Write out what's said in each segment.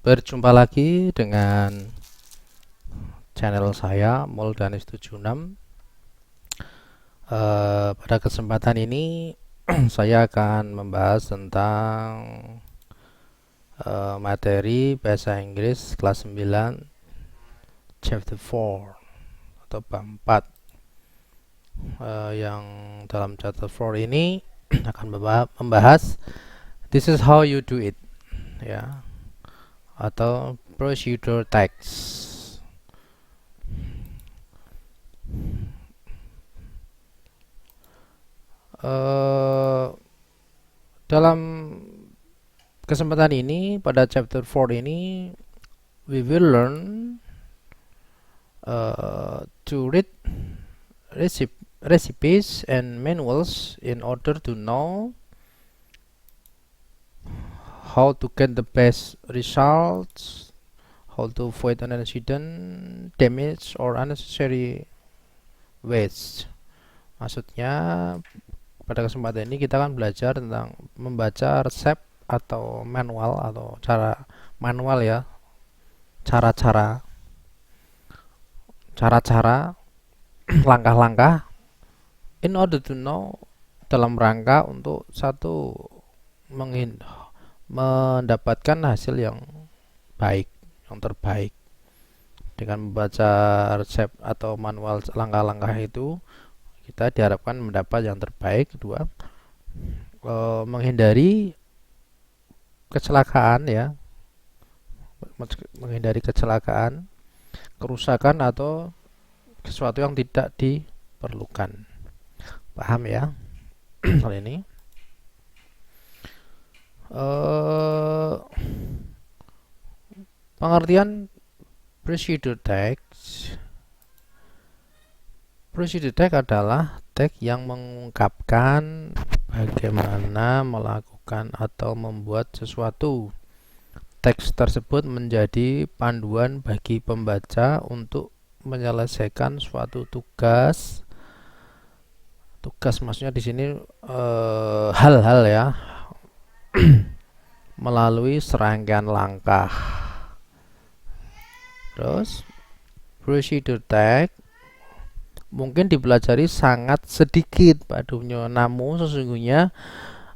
Berjumpa lagi dengan channel saya Moldanis76. Pada kesempatan ini saya akan membahas tentang materi bahasa Inggris kelas 9 chapter 4 atau bab 4. Yang dalam chapter 4 ini akan membahas this is how you do it, ya, atau procedure text. Dalam kesempatan ini, pada chapter 4 ini, we will learn to read recipes and manuals in order to know how to get the best results, how to avoid an accident, damage, or unnecessary waste. Maksudnya, pada kesempatan ini kita akan belajar tentang membaca resep atau manual atau cara manual, ya, cara-cara langkah-langkah in order to know, dalam rangka untuk satu mendapatkan hasil yang baik, yang terbaik. Dengan membaca resep atau manual langkah-langkah itu, kita diharapkan mendapat yang terbaik. Kedua, menghindari kecelakaan, ya, menghindari kecelakaan, kerusakan atau sesuatu yang tidak diperlukan. Paham, ya, hal ini? Pengertian procedure text. Procedure text adalah teks yang mengungkapkan bagaimana melakukan atau membuat sesuatu. Teks tersebut menjadi panduan bagi pembaca untuk menyelesaikan suatu tugas. Tugas maksudnya di sini hal-hal, ya, melalui serangkaian langkah. Terus, procedure text mungkin dipelajari sangat sedikit pada umumnya, namun sesungguhnya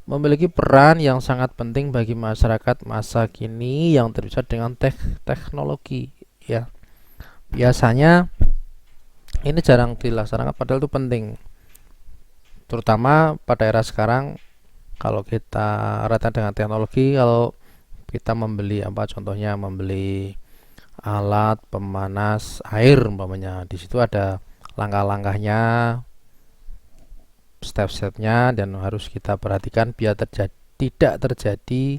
memiliki peran yang sangat penting bagi masyarakat masa kini yang terbiasa dengan teknologi, ya. Biasanya ini jarang dilaksanakan, padahal itu penting, terutama pada era sekarang. Kalau kita rata dengan teknologi, kalau kita membeli contohnya membeli alat pemanas air umpamanya, di situ ada langkah-langkahnya, step-stepnya, dan harus kita perhatikan biar tidak terjadi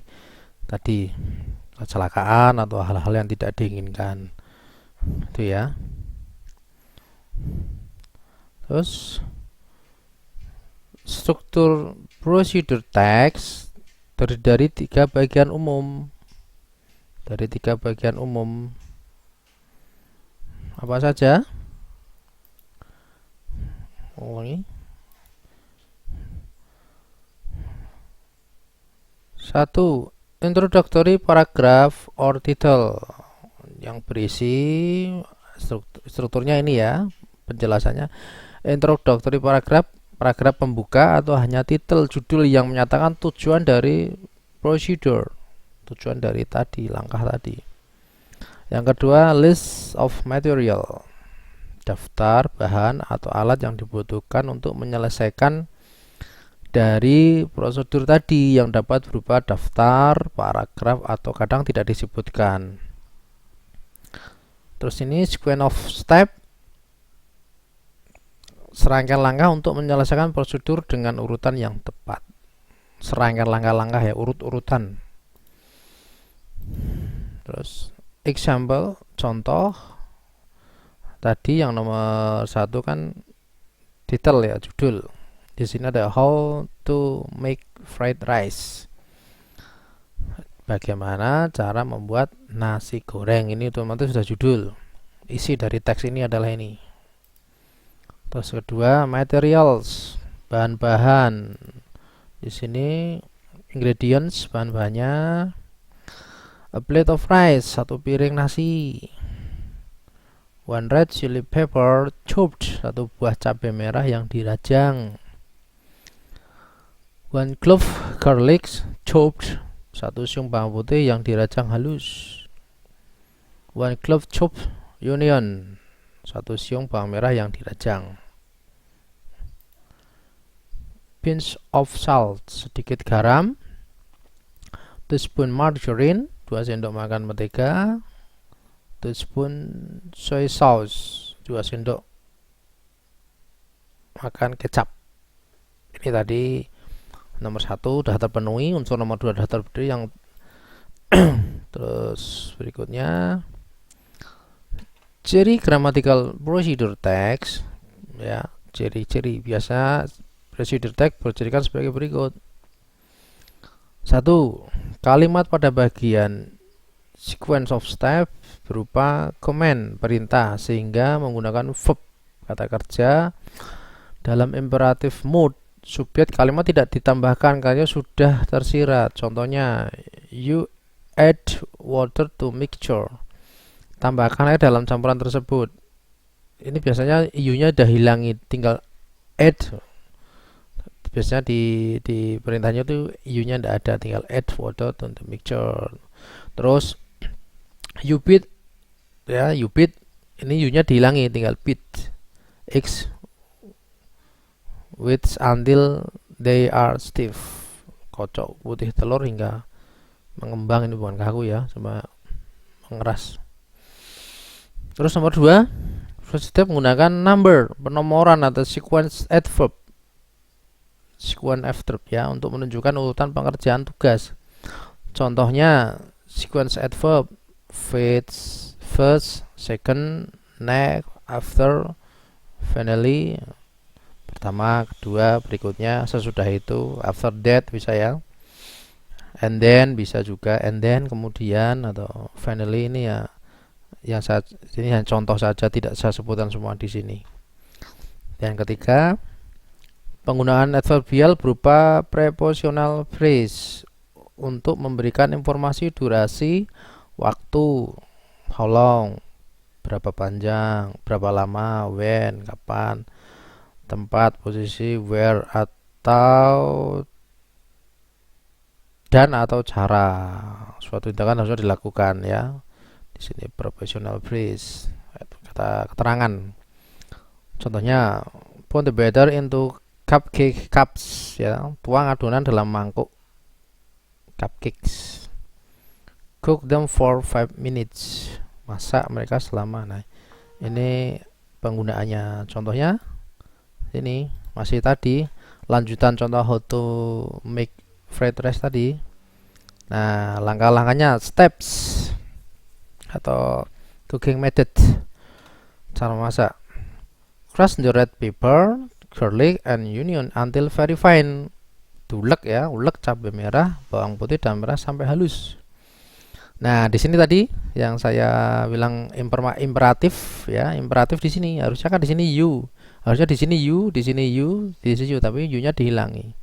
tadi kecelakaan atau hal-hal yang tidak diinginkan, itu, ya. Terus, struktur procedure text terdiri dari tiga bagian umum. Apa saja? Ulangi. 1. Introductory paragraph or title, yang berisi strukturnya ini, ya, penjelasannya. Introductory paragraph pembuka atau hanya titel judul yang menyatakan tujuan dari procedure, tujuan dari tadi langkah tadi. Yang kedua, list of material, daftar bahan atau alat yang dibutuhkan untuk menyelesaikan dari prosedur tadi, yang dapat berupa daftar, paragraf, atau kadang tidak disebutkan. Terus ini sequence of step, serangkaian langkah untuk menyelesaikan prosedur dengan urutan yang tepat. Serangkaian langkah-langkah, ya, urut-urutan. Terus example, contoh. Tadi yang nomor 1 kan title, ya, judul. Di sini ada how to make fried rice, bagaimana cara membuat nasi goreng. Ini otomatis sudah judul. Isi dari teks ini adalah ini. Terus kedua, materials, bahan-bahan. Di sini ingredients, bahan-bahannya. A plate of rice, satu piring nasi. One red chili pepper chopped, satu buah cabai merah yang dirajang. One clove garlic chopped, satu siung bawang putih yang dirajang halus. One clove chopped onion, satu siung bawang merah yang dirajang. Pinch of salt, sedikit garam. 2 spoon margarine, 2 sendok makan mentega. 2 spoon soy sauce, 2 sendok makan kecap. Ini tadi nomor 1 sudah terpenuhi, unsur nomor 2 sudah terpenuhi. Yang terus berikutnya ciri grammatical procedure text, ya, ciri-ciri biasa procedure text bercirikan sebagai berikut. 1. Kalimat pada bagian sequence of step berupa command, perintah, sehingga menggunakan verb, kata kerja. Dalam imperative mode, subjek kalimat tidak ditambahkan karena sudah tersirat. Contohnya, you add water to mixture. Tambahkan air dalam campuran tersebut. Ini biasanya you-nya udah hilangi, tinggal add. Biasanya di perintahnya itu you-nya tidak ada, tinggal add water to the mixture. Terus you beat, ya, you beat, ini you-nya dihilangi, tinggal beat eggs which until they are stiff. Kocok putih telur hingga mengembang, ini bukan kaku ya, cuma mengeras. Terus nomor 2, first step menggunakan number, penomoran atau sequence adverb. Sequence adverb, ya, untuk menunjukkan urutan pengerjaan tugas. Contohnya sequence adverb first, second, next, after, finally, pertama, kedua, berikutnya, sesudah itu, after that bisa ya, and then bisa juga, and then, kemudian, atau finally. Ini ya yang ini hanya contoh saja, tidak saya sebutkan semua di sini. Dan ketiga, penggunaan adverbial berupa prepositional phrase untuk memberikan informasi durasi, waktu, how long, berapa panjang, berapa lama, when, kapan, tempat, posisi, where, atau dan atau cara. Suatu tindakan harus dilakukan, ya. Di sini professional phrase, kata keterangan. Contohnya, put the batter into cupcake cups, ya, tuang adonan dalam mangkuk cupcakes. Cook them for 5 minutes, masak mereka selama. Nah, ini penggunaannya. Contohnya ini masih tadi lanjutan contoh how to make fried rice tadi. Nah, langkah-langkahnya, steps atau cooking method, cara masak. Crush the red pepper, garlic, and onion until very fine. Ulek, ya, ulek cabai merah, bawang putih dan merah sampai halus. Nah, di sini tadi yang saya bilang imperatif, ya, imperatif di sini harusnya kan di sini you, harusnya di sini you, di sini you, di sini you, tapi you-nya dihilangi.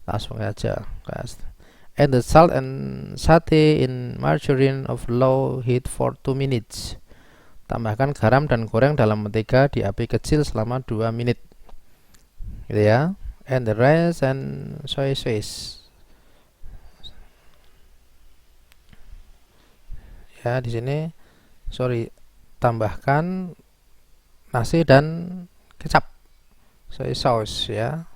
Langsung aja. Add the salt and satay in margarine of low heat for 2 minutes. Tambahkan garam dan goreng dalam mentega di api kecil selama 2 menit. Gitu ya. And the rice and soy sauce. Ya, di sini tambahkan nasi dan kecap. Soy sauce, ya.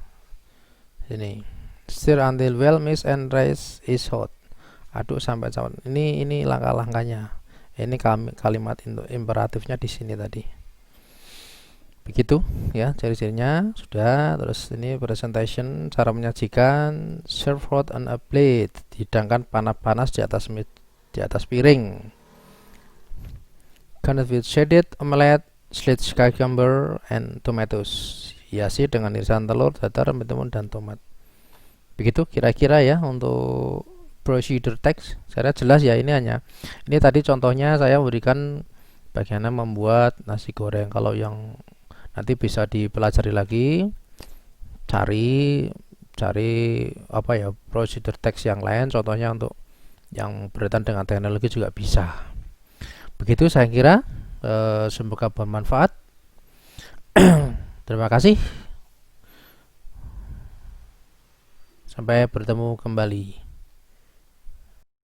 Sini. Stir until well mixed and rice is hot. Aduk sampai cair. Ini langkah-langkahnya. Ini kalimat imperatifnya di sini tadi. Begitu, ya, ciri-cirinya sudah. Terus ini presentation, cara menyajikan. Serve hot on a plate, dihidangkan panas-panas di atas piring. Garnish with shredded omelette, sliced cucumber, and tomatoes. Hiasi dengan irisan telur, dadar, mentimun, dan tomat. Begitu kira-kira ya untuk procedure text. Saya jelas ya, ini tadi contohnya saya berikan bagaimana membuat nasi goreng. Kalau yang nanti bisa dipelajari lagi, cari apa ya, procedure text yang lain, contohnya untuk yang berkaitan dengan teknologi juga bisa. Begitu saya kira, semoga bermanfaat. Terima kasih. Sampai bertemu kembali.